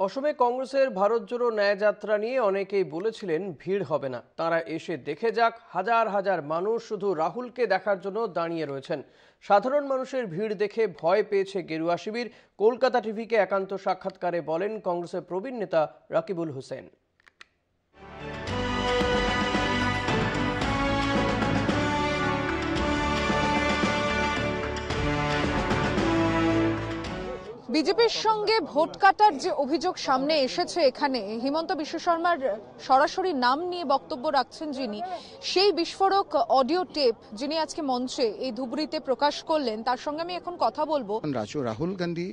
অসমে কংগ্রেসের ভারত জোড়ো ন্যায়যাত্রা নিয়ে অনেকেই বলেছিলেন ভিড় হবে না, তারা এসে দেখে যাক। হাজার হাজার মানুষ শুধু রাহুলকে দেখার জন্য দাঁড়িয়ে রয়েছেন। সাধারণ মানুষের ভিড় দেখে ভয় পেয়েছে গেরুয়া শিবির। কলকাতা টিভিকে একান্ত সাক্ষাৎকারে বলেন কংগ্রেসের প্রবীণ নেতা রাকিবুল হোসেন। বিজেপির সঙ্গে ভোট কাটার যে অভিযোগ সামনে এসেছে, এখানে হিমন্ত বিশ্ব শর্মার সরাসরি নাম নিয়ে বক্তব্য রাখছেন যিনি, সেই বিস্ফোরক অডিও টেপ যিনি আজকে মঞ্চে এই ধুবড়িতে প্রকাশ করলেন, তার সঙ্গে আমি এখন কথা বলবো। রাহুল গান্ধী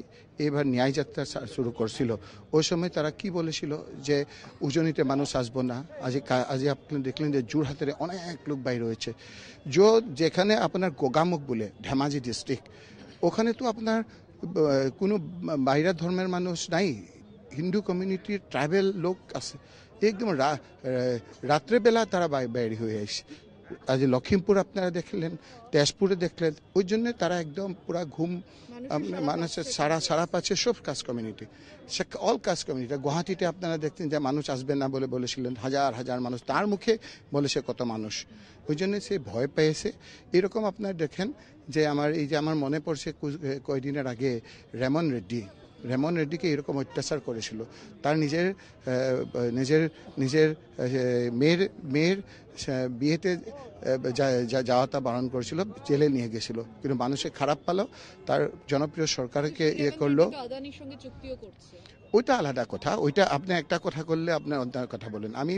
এবার ন্যায় যাত্রা শুরু করছিল, ওই সময় তারা কি বলেছিল যে উজনিতে মানুষ আসবো না। আজ আপনি দেখলেন যে যোরহাটের অনেক লোক বাইরে রয়েছে। যেখানে আপনার গোগামুখ বলে ধেমাজি ডিস্ট্রিক্ট, ওখানে তো আপনার কোনো বাইরা ধর্মের মানুষ নাই, হিন্দু কমিউনিটির ট্রাইবেল লোক আছে। একদম রাত্রেবেলা তারা বাইরে হয়ে আসে। আজ লখিমপুর আপনারা দেখলেন, তেজপুরে দেখলেন, ওই জন্য তারা একদম পুরা ঘুম মানুষের সারা পাচ্ছে সব caste community, all caste community. গুয়াহাটিতে আপনারা দেখতেন যে মানুষ আসবে না বলে বলেছিলেন, হাজার হাজার মানুষ, তার মুখে বলেছে কত মানুষ, ওই জন্য সে ভয় পেয়েছে। এরকম আপনারা দেখেন যে আমার মনে পড়ছে কয়েকদিনের আগে রেমন রেড্ডিকে এরকম অত্যাচার করেছিল। তার নিজের মেয়ের বিয়েতে যাওয়াটা বারণ করেছিল, জেলে নিয়ে গেছিল, কিন্তু মানুষে খারাপ পালো, তার জনপ্রিয় সরকারকে ইয়ে করলো। ওইটা আলাদা কথা, ওইটা আপনি একটা কথা করলে আপনার অন্য কথা বলেন। আমি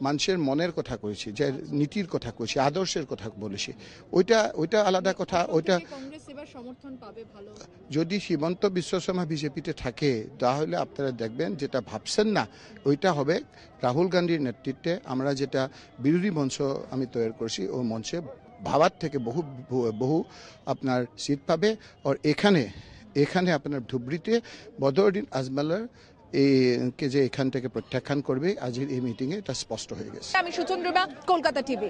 মানুষের মনের কথা কইছি, যে নীতির কথা কইছি, আদর্শের কথা বলেছি, ওইটা আলাদা কথা। ওইটা যদি হিমন্ত বিশ্ব শর্মা বিজেপিতে থাকে, তাহলে আপনারা দেখবেন যেটা ভাবছেন না ওইটা হবে। রাহুল গান্ধীর নেতৃত্বে আমরা যেটা বিরোধী মঞ্চ আমি তৈরি করছি, ওই মঞ্চে ভাবার থেকে বহু আপনার সিট পাবে। আর এখানে আপনার ধুবড়িতে বদরুদ্দিন আজমলের কে যে এখান থেকে প্রত্যাখ্যান করবে আজকের এই মিটিংয়ে, এটা স্পষ্ট হয়ে গেছে। আমি সুচন্দ্রিমা, কলকাতা টিভি।